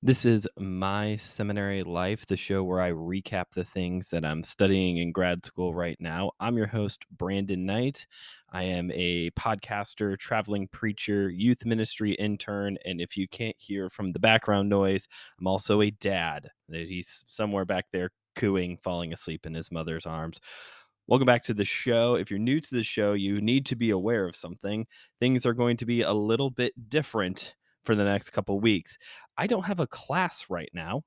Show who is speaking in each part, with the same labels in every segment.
Speaker 1: This is My Seminary Life, the show where I recap the things that I'm studying in grad school right now. I'm your host, Brandon Knight. I am a podcaster, traveling preacher, youth ministry intern, and if you can't hear from the background noise, I'm also a dad. He's somewhere back there cooing, falling asleep in his mother's arms. Welcome back to the show. If you're new to the show, you need to be aware of something. Things are going to be a little bit different for the next couple weeks. I don't have a class right now.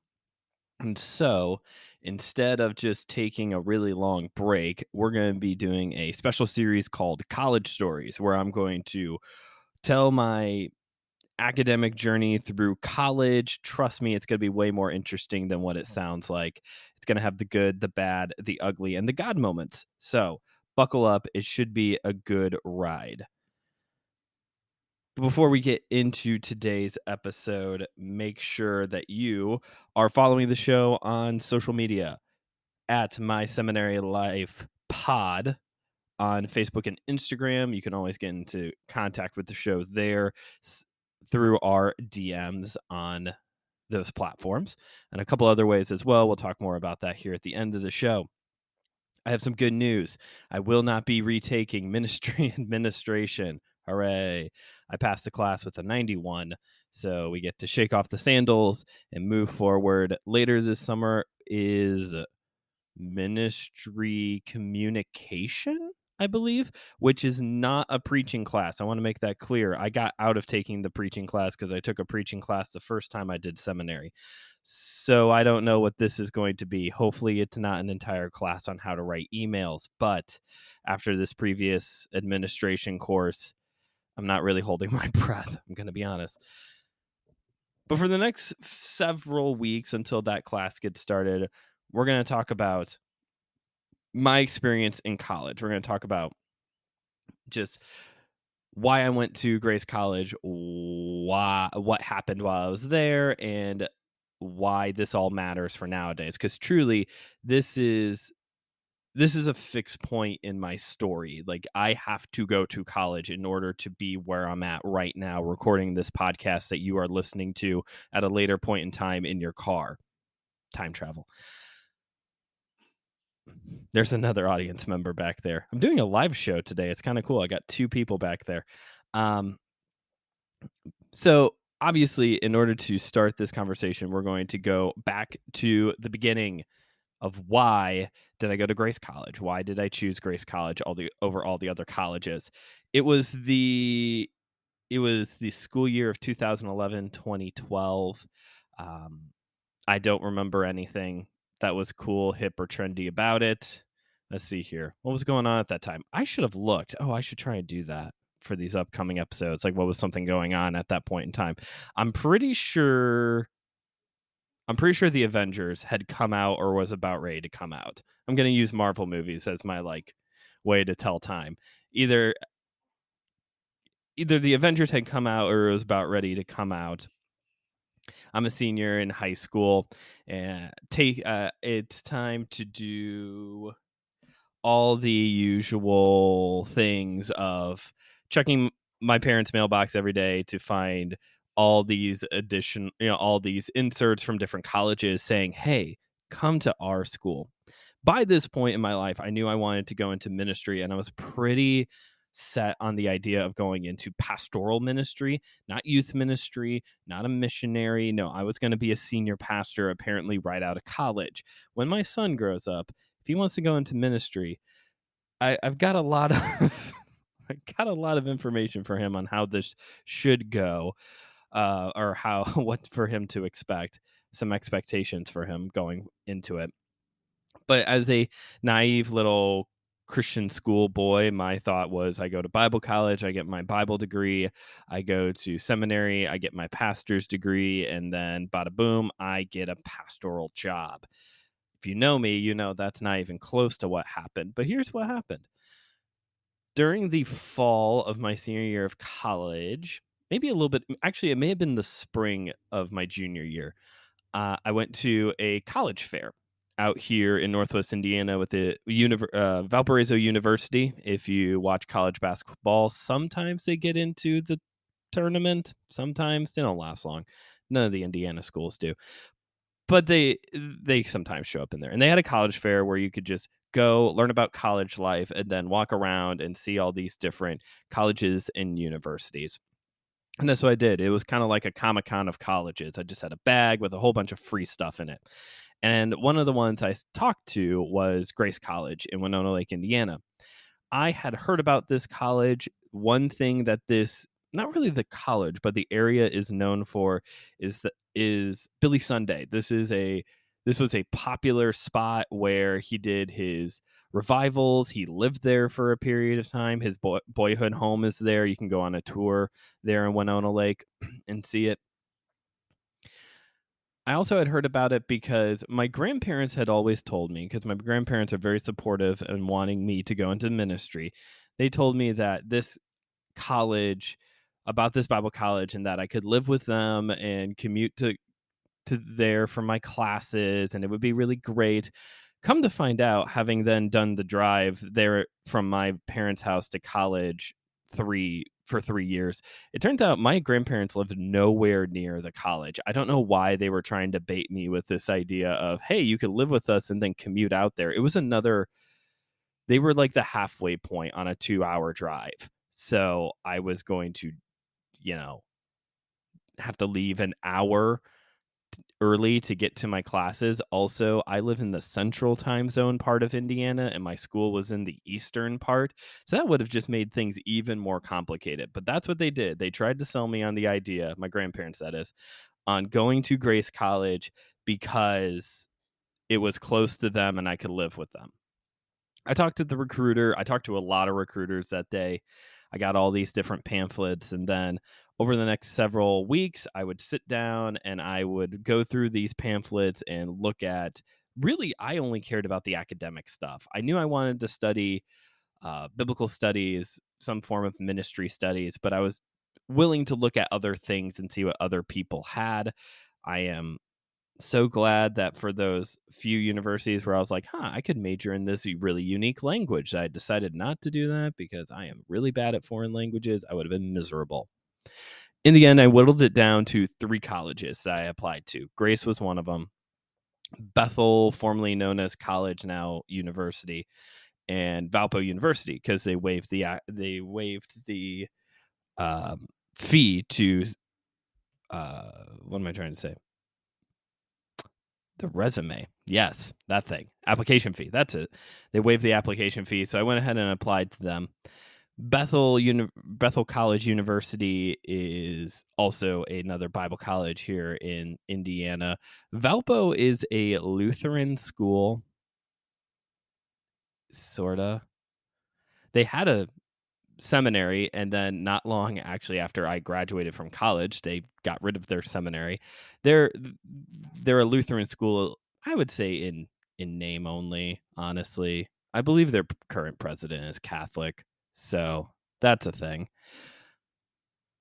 Speaker 1: And so instead of just taking a really long break, we're going to be doing a special series called College Stories, where I'm going to tell my academic journey through college. Trust me, it's going to be way more interesting than what it sounds like. It's going to have the good, the bad, the ugly, and the God moments. So buckle up. It should be a good ride. Before we get into today's episode, make sure that you are following the show on social media at My Seminary Life Pod on Facebook and Instagram. You can always get into contact with the show there through our DMs on those platforms and a couple other ways as well. We'll talk more about that here at the end of the show. I have some good news. I will not be retaking ministry administration. Hooray. I passed the class with a 91. So we get to shake off the sandals and move forward. Later this summer is ministry communication, I believe, which is not a preaching class. I want to make that clear. I got out of taking the preaching class because I took a preaching class the first time I did seminary. So I don't know what this is going to be. Hopefully, it's not an entire class on how to write emails. But after this previous administration course, I'm not really holding my breath. I'm going to be honest. But for the next several weeks until that class gets started, we're going to talk about my experience in college. We're going to talk about just why I went to Grace College, what happened while I was there, and why this all matters for nowadays. Because truly, this is a fixed point in my story. Like, I have to go to college in order to be where I'm at right now, recording this podcast that you are listening to at a later point in time in your car. Time travel. There's another audience member back there. I'm doing a live show today. It's kind of cool. I got two people back there. Um, so obviously, in order to start this conversation, we're going to go back to the beginning of why did I go to Grace College? Why did I choose Grace College over all the other colleges? It was the school year of 2011, 2012. I don't remember anything that was cool, hip, or trendy about it. Let's see here. What was going on at that time? I should have looked. Oh, I should try and do that for these upcoming episodes. Like, what was something going on at that point in time? I'm pretty sure the Avengers had come out or was about ready to come out. I'm going to use Marvel movies as my way to tell time. Either the Avengers had come out or it was about ready to come out. I'm a senior in high school, and it's time to do all the usual things of checking my parents' mailbox every day to find all these all these inserts from different colleges saying, "Hey, come to our school." By this point in my life, I knew I wanted to go into ministry, and I was pretty set on the idea of going into pastoral ministry, not youth ministry, not a missionary. No, I was going to be a senior pastor, apparently right out of college. When my son grows up, if he wants to go into ministry, I've got a lot of I got a lot of information for him on how this should go, or how what for him to expect, some expectations for him going into it. But as a naive little Christian school boy, my thought was I go to Bible college, I get my Bible degree, I go to seminary, I get my pastor's degree, and then bada boom, I get a pastoral job. If you know me, you know that's not even close to what happened. But here's what happened. During the fall of my senior year of college, maybe a little bit, actually, it may have been the spring of my junior year. I went to a college fair out here in Northwest Indiana with the Valparaiso University. If you watch college basketball, sometimes they get into the tournament. Sometimes they don't last long. None of the Indiana schools do. But they sometimes show up in there. And they had a college fair where you could just go learn about college life and then walk around and see all these different colleges and universities. And that's what I did. It was kind of like a Comic-Con of colleges. I just had a bag with a whole bunch of free stuff in it. And one of the ones I talked to was Grace College in Winona Lake, Indiana. I had heard about this college. One thing that this, not really the college, but the area is known for is Billy Sunday. This was a popular spot where he did his revivals. He lived there for a period of time. His boyhood home is there. You can go on a tour there in Winona Lake and see it. I also had heard about it because my grandparents had always told me, because my grandparents are very supportive and wanting me to go into ministry. They told me that this college, about this Bible college, and that I could live with them and commute to there for my classes, and it would be really great. Come to find out, having then done the drive there from my parents' house to college 3 years, it turns out my grandparents lived nowhere near the college. I don't know why they were trying to bait me with this idea of, hey, you could live with us and then commute out there. It was another, they were like the halfway point on a 2-hour drive. So I was going to, you know, have to leave an hour early to get to my classes. Also, I live in the central time zone part of Indiana and my school was in the eastern part. So that would have just made things even more complicated. But that's what they did. They tried to sell me on the idea, my grandparents that is, on going to Grace College because it was close to them and I could live with them. I talked to the recruiter. I talked to a lot of recruiters that day. I got all these different pamphlets. And then over the next several weeks, I would sit down and I would go through these pamphlets and look at, really, I only cared about the academic stuff. I knew I wanted to study biblical studies, some form of ministry studies, but I was willing to look at other things and see what other people had. I am so glad that for those few universities where I was like, I could major in this really unique language, I decided not to do that because I am really bad at foreign languages. I would have been miserable. In the end, I whittled it down to 3 colleges that I applied to. Grace was one of them. Bethel, formerly known as College, now University, and Valpo University, because they waived the fee to what am I trying to say? The resume. Yes, that thing. Application fee. That's it. They waived the application fee, so I went ahead and applied to them. Bethel College University is also another Bible college here in Indiana. Valpo is a Lutheran school, sorta. They had a seminary, and then not long actually after I graduated from college, they got rid of their seminary. They're they're a Lutheran school, I would say in name only, honestly. I believe their current president is Catholic, so that's a thing.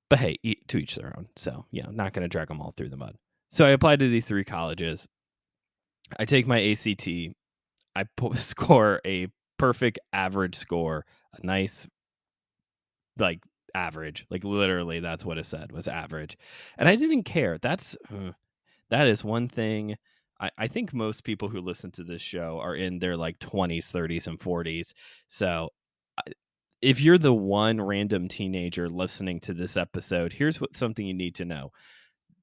Speaker 1: But hey, to each their own. So, not going to drag them all through the mud. So I applied to these 3 colleges. I take my ACT. I score a perfect average score, a nice, like, average. Like, literally, that's what it said, was average. And I didn't care. That is one thing. I think most people who listen to this show are in their like 20s, 30s, and 40s. So if you're the one random teenager listening to this episode, here's something you need to know.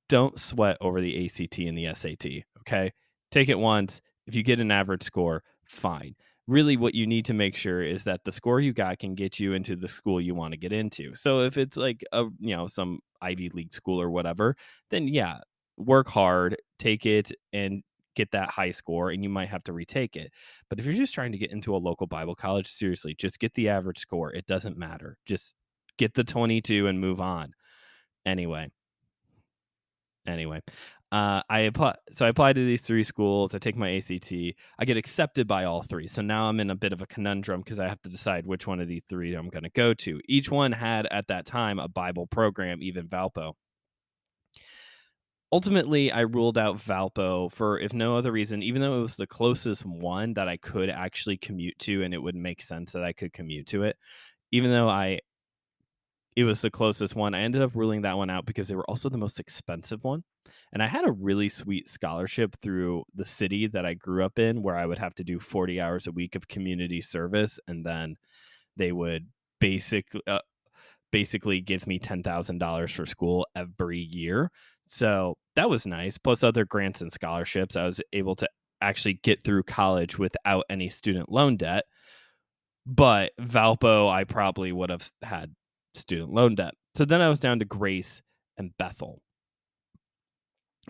Speaker 1: Don't sweat over the ACT and the SAT, okay? Take it once. If you get an average score, fine. Really, what you need to make sure is that the score you got can get you into the school you want to get into. So if it's like some Ivy League school or whatever, then yeah, work hard, take it, and get that high score, and you might have to retake it. But if you're just trying to get into a local Bible college, seriously, just get the average score. It doesn't matter. Just get the 22 and move on. Anyway, So I applied to these 3 schools. I take my ACT. I get accepted by all 3. So now I'm in a bit of a conundrum because I have to decide which one of these 3 I'm going to go to. Each one had at that time a Bible program, even Valpo. Ultimately, I ruled out Valpo for, if no other reason, even though it was the closest one that I could actually commute to and it would make sense that I could commute to it. Even though I it was the closest one. I ended up ruling that one out because they were also the most expensive one. And I had a really sweet scholarship through the city that I grew up in where I would have to do 40 hours a week of community service, and then they would basic basically give me $10,000 for school every year. So that was nice. Plus other grants and scholarships. I was able to actually get through college without any student loan debt. But Valpo, I probably would have had student loan debt. So then I was down to Grace and Bethel.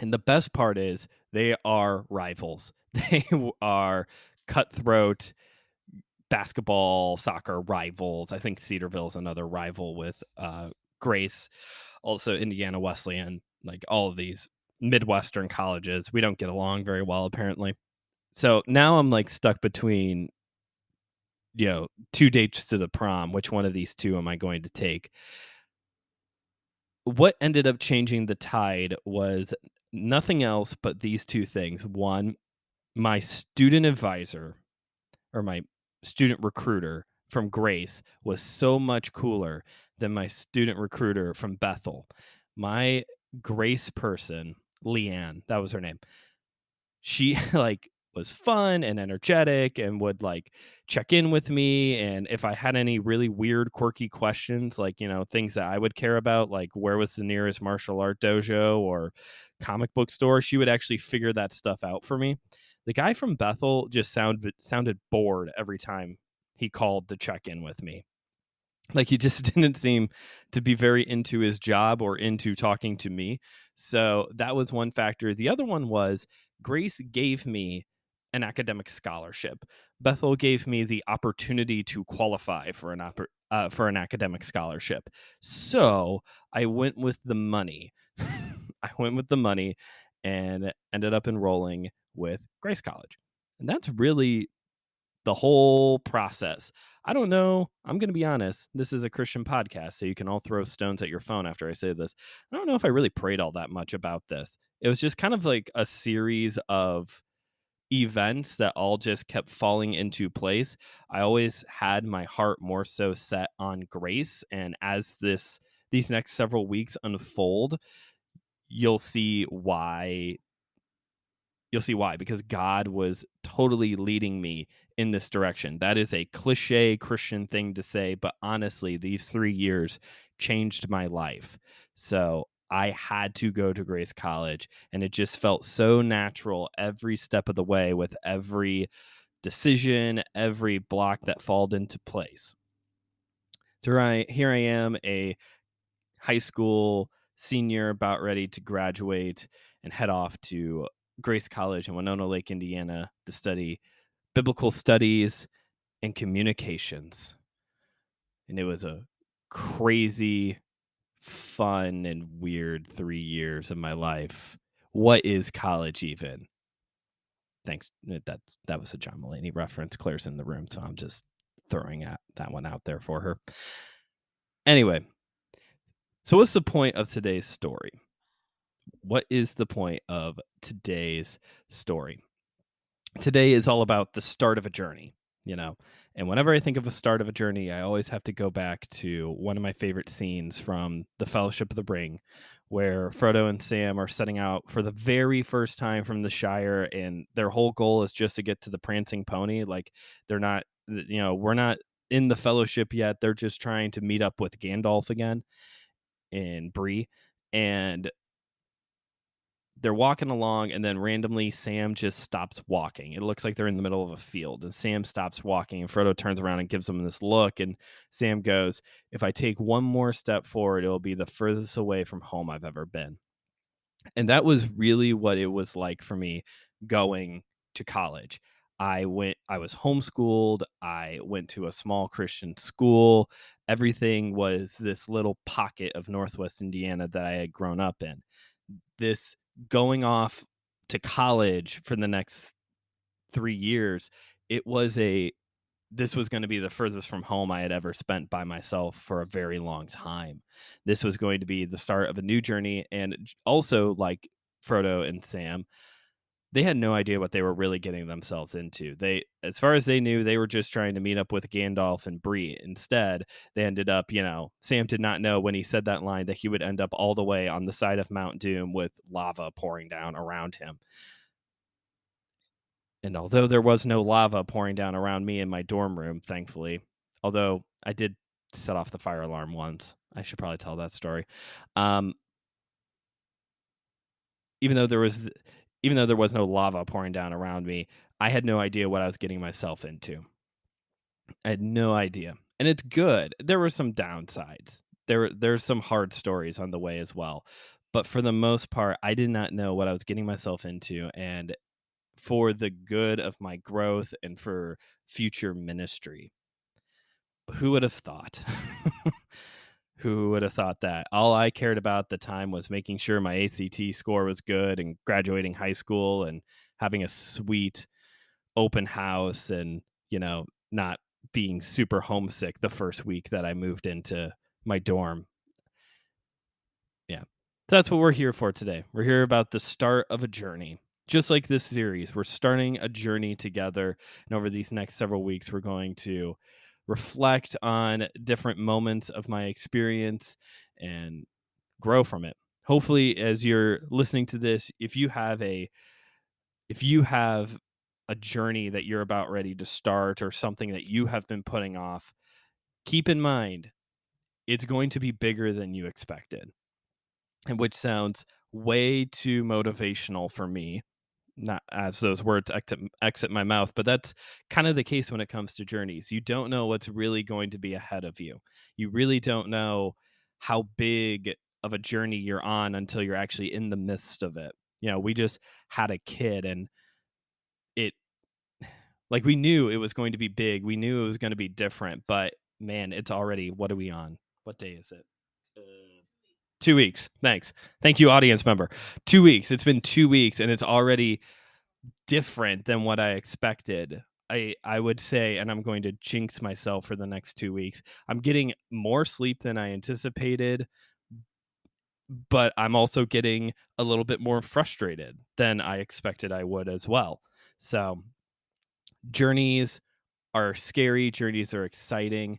Speaker 1: And the best part is they are rivals. They are cutthroat basketball, soccer rivals. I think Cedarville is another rival with Grace, also Indiana Wesleyan, like all of these Midwestern colleges. We don't get along very well, apparently. So now I'm like stuck between, two dates to the prom. Which one of these two am I going to take? What ended up changing the tide was nothing else but these two things. One, my student advisor or my student recruiter from Grace was so much cooler than my student recruiter from Bethel. My Grace person, Leanne, that was her name. She like was fun and energetic and would like check in with me, and if I had any really weird quirky questions, like things that I would care about, like where was the nearest martial art dojo or comic book store, she would actually figure that stuff out for me. The guy from Bethel just sounded bored every time he called to check in with me. Like he just didn't seem to be very into his job or into talking to me. So that was one factor. The other one was Grace gave me an academic scholarship. Bethel gave me the opportunity to qualify for an academic scholarship. So I went with the money. I went with the money and ended up enrolling with Grace College. And that's really the whole process. I don't know. I'm going to be honest. This is a Christian podcast, so you can all throw stones at your phone after I say this. I don't know if I really prayed all that much about this. It was just kind of like a series of events that all just kept falling into place. I always had my heart more so set on Grace, and as these next several weeks unfold, you'll see why because God was totally leading me in this direction. That is a cliche Christian thing to say, but honestly, these 3 years changed my life. So I had to go to Grace College, and it just felt so natural every step of the way with every decision, every block that falled into place. So here I am, a high school senior about ready to graduate and head off to Grace College in Winona Lake, Indiana to study biblical studies and communications. And it was a crazy, fun, and weird 3 years of my life. What is college even? Thanks. That was a John Mulaney reference. Claire's in the room, so I'm just throwing that one out there for her. Anyway, so what's the point of today's story? What is the point of today's story? Today is all about the start of a journey, you know. And whenever I think of the start of a journey, I always have to go back to one of my favorite scenes from The Fellowship of the Ring, where Frodo and Sam are setting out for the very first time from the Shire, and their whole goal is just to get to the Prancing Pony. Like they're not, we're not in the Fellowship yet. They're just trying to meet up with Gandalf again in Bree, and they're walking along, and then randomly Sam just stops walking. It looks like they're in the middle of a field, and Sam stops walking, and Frodo turns around and gives him this look, and Sam goes, "If I take one more step forward, it'll be the furthest away from home I've ever been." And that was really what it was like for me going to college. I was homeschooled, I went to a small Christian school. Everything was this little pocket of Northwest Indiana that I had grown up in. This going off to college for the next 3 years, it was this was going to be the furthest from home I had ever spent by myself for a very long time. This was going to be the start of a new journey, and also like Frodo and Sam, they had no idea what they were really getting themselves into. They, as far as they knew, they were just trying to meet up with Gandalf and Bree. Instead, they ended up, Sam did not know when he said that line that he would end up all the way on the side of Mount Doom with lava pouring down around him. And although there was no lava pouring down around me in my dorm room, thankfully, although I did set off the fire alarm once. I should probably tell that story. Um, even though there was even though there was no lava pouring down around me, I had no idea what I was getting myself into. I had no idea. And it's good. There were some downsides. There's some hard stories on the way as well. But for the most part, I did not know what I was getting myself into, and for the good of my growth and for future ministry. Who would have thought? Who would have thought that? All I cared about at the time was making sure my ACT score was good and graduating high school and having a sweet open house and, not being super homesick the first week that I moved into my dorm. Yeah. So that's what we're here for today. We're here about the start of a journey. Just like this series, we're starting a journey together. And over these next several weeks, we're going to reflect on different moments of my experience and grow from it. Hopefully, as you're listening to this, if you have a journey that you're about ready to start or something that you have been putting off, keep in mind it's going to be bigger than you expected. And which sounds way too motivational for me, not as those words exit my mouth, but that's kind of the case when it comes to journeys. You don't know what's really going to be ahead of you. You really don't know how big of a journey you're on until you're actually in the midst of it. We just had a kid, and it, like, we knew it was going to be big. We knew it was going to be different, but man, it's already, what are we on? What day is it? 2 weeks. Thanks. Thank you, audience member. 2 weeks. It's been 2 weeks, and it's already different than what I expected. I would say, and I'm going to jinx myself for the next 2 weeks, I'm getting more sleep than I anticipated, but I'm also getting a little bit more frustrated than I expected I would as well. So journeys are scary, journeys are exciting,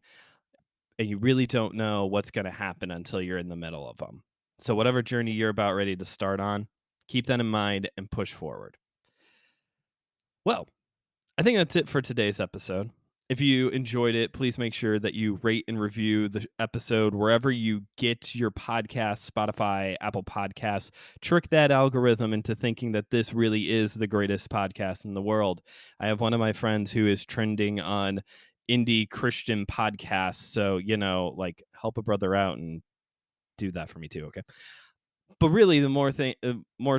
Speaker 1: and you really don't know what's going to happen until you're in the middle of them. So whatever journey you're about ready to start on, keep that in mind and push forward. Well, I think that's it for today's episode. If you enjoyed it, please make sure that you rate and review the episode wherever you get your podcasts, Spotify, Apple Podcasts. Trick that algorithm into thinking that this really is the greatest podcast in the world. I have one of my friends who is trending on indie Christian podcasts. So, like, help a brother out and do that for me too. Okay. But really, the more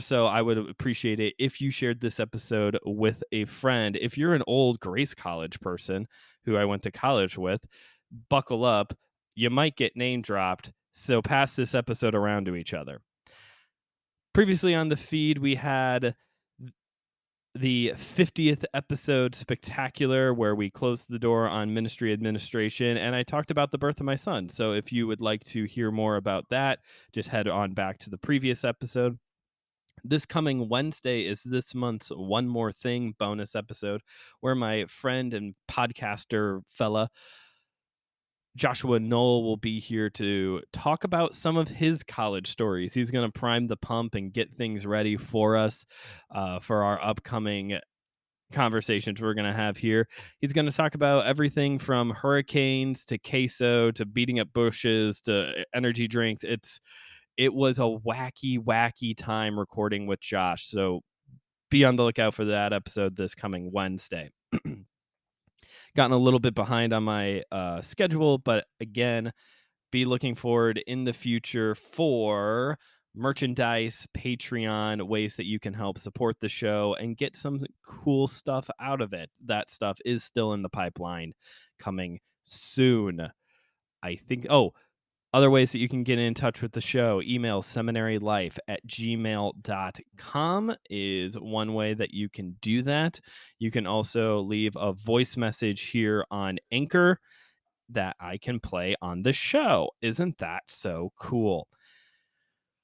Speaker 1: so, I would appreciate it if you shared this episode with a friend. If you're an old Grace College person who I went to college with, buckle up. You might get name dropped. So pass this episode around to each other. Previously on the feed, we had the 50th episode spectacular, where we closed the door on ministry administration, and I talked about the birth of my son. So if you would like to hear more about that, just head on back to the previous episode. This coming Wednesday is this month's One More Thing bonus episode, where my friend and podcaster fella Joshua Knoll will be here to talk about some of his college stories. He's going to prime the pump and get things ready for us for our upcoming conversations we're going to have here. He's going to talk about everything from hurricanes to queso to beating up bushes to energy drinks. It was a wacky time recording with Josh. So be on the lookout for that episode this coming Wednesday. Gotten a little bit behind on my schedule, but again, be looking forward in the future for merchandise, Patreon, ways that you can help support the show and get some cool stuff out of it. That stuff is still in the pipeline, coming soon. I think, other ways that you can get in touch with the show: email seminarylife@gmail.com is one way that you can do that. You can also leave a voice message here on Anchor that I can play on the show. Isn't that so cool?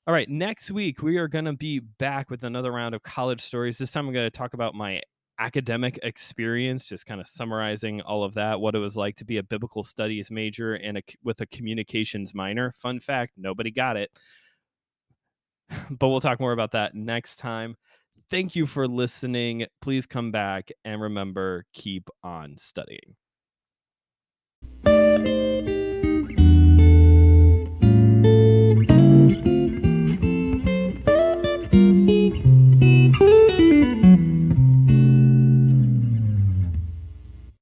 Speaker 1: All right, next week we are going to be back with another round of college stories. This time I'm going to talk about my academic experience, just kind of summarizing all of that, what it was like to be a biblical studies major and with a communications minor. Fun fact, nobody got it. But we'll talk more about that next time. Thank you for listening. Please come back and remember, keep on studying.